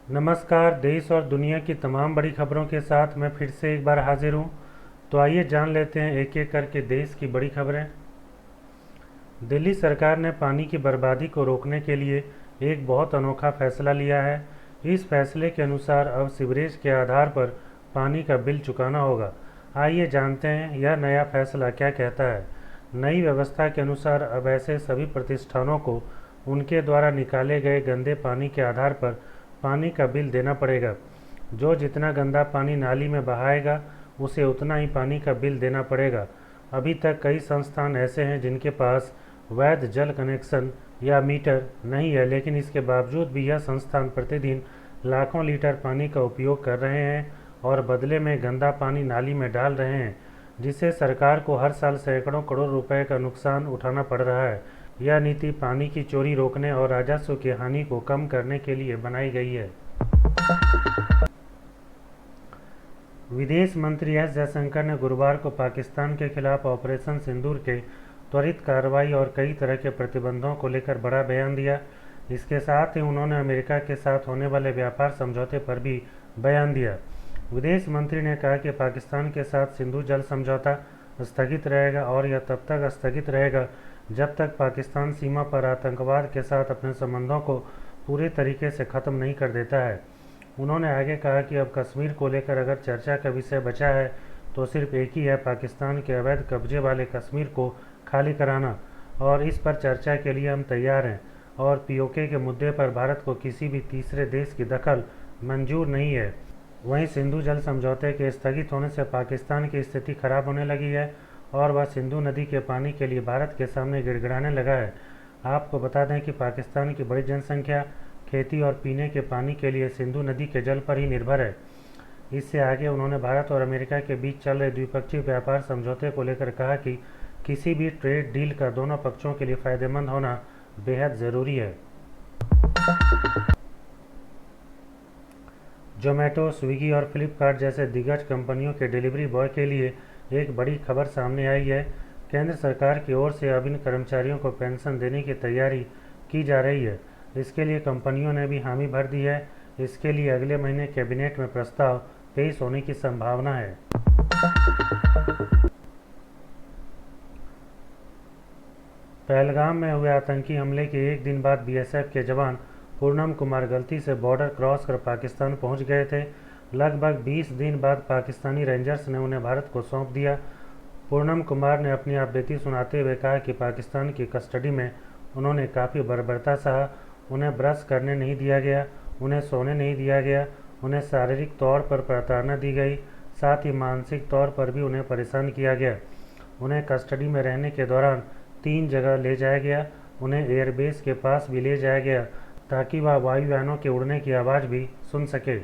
नमस्कार। देश और दुनिया की तमाम बड़ी खबरों के साथ मैं फिर से एक बार हाजिर हूँ। तो आइए जान लेते हैं एक एक करके देश की बड़ी खबरें। दिल्ली सरकार ने पानी की बर्बादी को रोकने के लिए एक बहुत अनोखा फैसला लिया है। इस फैसले के अनुसार अब सीवरेज के आधार पर पानी का बिल चुकाना होगा। आइए जानते हैं यह नया फैसला क्या कहता है। नई व्यवस्था के अनुसार अब ऐसे सभी प्रतिष्ठानों को उनके द्वारा निकाले गए गंदे पानी के आधार पर पानी का बिल देना पड़ेगा। जो जितना गंदा पानी नाली में बहाएगा उसे उतना ही पानी का बिल देना पड़ेगा। अभी तक कई संस्थान ऐसे हैं जिनके पास वैध जल कनेक्शन या मीटर नहीं है, लेकिन इसके बावजूद भी यह संस्थान प्रतिदिन लाखों लीटर पानी का उपयोग कर रहे हैं और बदले में गंदा पानी नाली में डाल रहे हैं, जिससे सरकार को हर साल सैकड़ों करोड़ रुपए का नुकसान उठाना पड़ रहा है। यह नीति पानी की चोरी रोकने और राजस्व की हानि को कम करने के लिए बनाई गई है। विदेश मंत्री एस जयशंकर ने गुरुवार को पाकिस्तान के खिलाफ ऑपरेशन सिंदूर के त्वरित कार्रवाई और कई तरह के प्रतिबंधों को लेकर बड़ा बयान दिया। इसके साथ ही उन्होंने अमेरिका के साथ होने वाले व्यापार समझौते पर भी बयान दिया। विदेश मंत्री ने कहा कि पाकिस्तान के साथ सिंधु जल समझौता स्थगित रहेगा और यह तब तक स्थगित रहेगा जब तक पाकिस्तान सीमा पर आतंकवाद के साथ अपने संबंधों को पूरे तरीके से ख़त्म नहीं कर देता है। उन्होंने आगे कहा कि अब कश्मीर को लेकर अगर चर्चा का विषय बचा है तो सिर्फ एक ही है, पाकिस्तान के अवैध कब्जे वाले कश्मीर को खाली कराना, और इस पर चर्चा के लिए हम तैयार हैं। और पीओके के मुद्दे पर भारत को किसी भी तीसरे देश की दखल मंजूर नहीं है। वहीं सिंधु जल समझौते के स्थगित होने से पाकिस्तान की स्थिति खराब होने लगी है और वह सिंधु नदी के पानी के लिए भारत के सामने गिड़गिड़ाने लगा है। आपको बता दें कि पाकिस्तान की बड़ी जनसंख्या खेती और पीने के पानी के लिए सिंधु नदी के जल पर ही निर्भर है। इससे आगे उन्होंने भारत और अमेरिका के बीच चल रहे द्विपक्षीय व्यापार समझौते को लेकर कहा कि किसी भी ट्रेड डील का दोनों पक्षों के लिए फायदेमंद होना बेहद ज़रूरी है। जोमेटो, स्विगी और फ्लिपकार्ट जैसे दिग्गज कंपनियों के डिलीवरी बॉय के लिए एक बड़ी खबर सामने आई है। केंद्र सरकार की ओर से अब इन कर्मचारियों को पेंशन देने की तैयारी की जा रही है। इसके लिए कंपनियों ने भी हामी भर दी है। इसके लिए अगले महीने कैबिनेट में प्रस्ताव पेश होने की संभावना है। पहलगाम में हुए आतंकी हमले के एक दिन बाद बीएसएफ के जवान पूनम कुमार गलती से बॉर्डर क्रॉस कर पाकिस्तान पहुंच गए थे। लगभग 20 दिन बाद पाकिस्तानी रेंजर्स ने उन्हें भारत को सौंप दिया। पूनम कुमार ने अपनी आपबीती सुनाते हुए कहा कि पाकिस्तान की कस्टडी में उन्होंने काफ़ी बर्बरता सहा। उन्हें ब्रश करने नहीं दिया गया, उन्हें सोने नहीं दिया गया, उन्हें शारीरिक तौर पर प्रताड़ना दी गई, साथ ही मानसिक तौर पर भी उन्हें परेशान किया गया। उन्हें कस्टडी में रहने के दौरान 3 जगह ले जाया गया। उन्हें एयरबेस के पास भी ले जाया गया ताकि वह वायुयानों के उड़ने की आवाज़ भी सुन सके।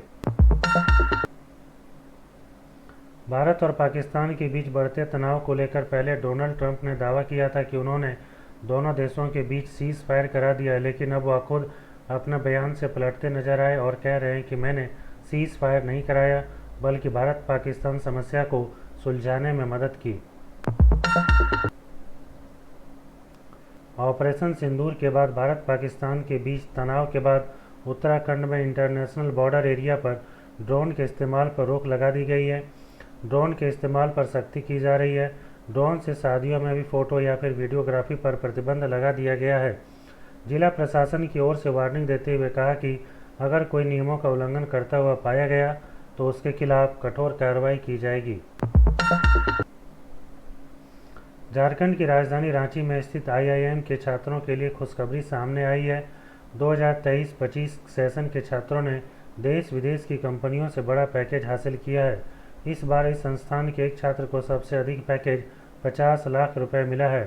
भारत और पाकिस्तान के बीच बढ़ते तनाव को लेकर पहले डोनाल्ड ट्रंप ने दावा किया था कि उन्होंने दोनों देशों के बीच सीज फायर करा दिया है, लेकिन अब वह खुद अपना बयान से पलटते नजर आए और कह रहे हैं कि मैंने सीज फायर नहीं कराया, बल्कि भारत पाकिस्तान समस्या को सुलझाने में मदद की। ऑपरेशन सिंदूर के बाद भारत पाकिस्तान के बीच तनाव के बाद उत्तराखंड में इंटरनेशनल बॉर्डर एरिया पर ड्रोन के इस्तेमाल पर रोक लगा दी गई है। ड्रोन के इस्तेमाल पर सख्ती की जा रही है। ड्रोन से शादियों में भी फ़ोटो या फिर वीडियोग्राफी पर प्रतिबंध लगा दिया गया है। जिला प्रशासन की ओर से वार्निंग देते हुए कहा कि अगर कोई नियमों का उल्लंघन करता हुआ पाया गया तो उसके खिलाफ कठोर कार्रवाई की जाएगी। झारखंड की राजधानी रांची में स्थित आईआईएम के छात्रों के लिए खुशखबरी सामने आई है। 2023-25 सेशन के छात्रों ने देश विदेश की कंपनियों से बड़ा पैकेज हासिल किया है। इस बार इस संस्थान के एक छात्र को सबसे अधिक पैकेज 50 लाख रुपए मिला है।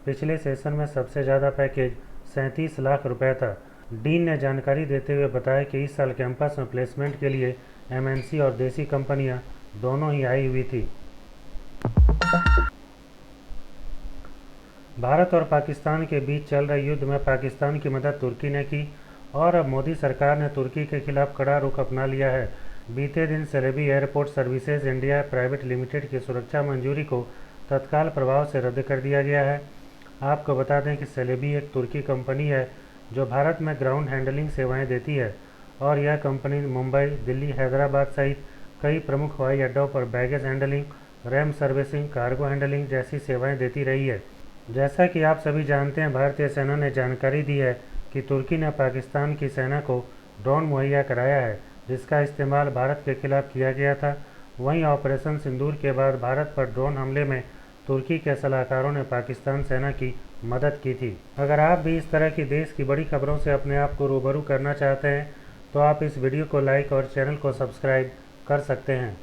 पिछले सेशन में सबसे ज़्यादा पैकेज 37 लाख रुपए था। डीन ने जानकारी देते हुए बताया कि इस साल कैंपस में प्लेसमेंट के लिए एमएनसी और देसी कंपनियां दोनों ही आई हुई थी। भारत और पाकिस्तान के बीच चल रहे युद्ध में पाकिस्तान की मदद तुर्की ने की और अब मोदी सरकार ने तुर्की के खिलाफ कड़ा रुख अपना लिया है। बीते दिन Celebi airport services India private limited की सुरक्षा मंजूरी को तत्काल प्रभाव से रद्द कर दिया गया है। आपको बता दें कि सेलेबी एक तुर्की कंपनी है जो भारत में ग्राउंड हैंडलिंग सेवाएं देती है और यह कंपनी मुंबई, दिल्ली, हैदराबाद सहित कई प्रमुख हवाई अड्डों पर baggage handling, RAM servicing, cargo handling जैसी सेवाएं देती रही है। जैसा कि आप सभी जानते हैं, भारतीय सेना ने जानकारी दी है कि तुर्की ने पाकिस्तान की सेना को ड्रोन मुहैया कराया है, जिसका इस्तेमाल भारत के खिलाफ किया गया था। वहीं ऑपरेशन सिंदूर के बाद भारत पर ड्रोन हमले में तुर्की के सलाहकारों ने पाकिस्तान सेना की मदद की थी। अगर आप भी इस तरह की देश की बड़ी खबरों से अपने आप को रूबरू करना चाहते हैं तो आप इस वीडियो को लाइक और चैनल को सब्सक्राइब कर सकते हैं।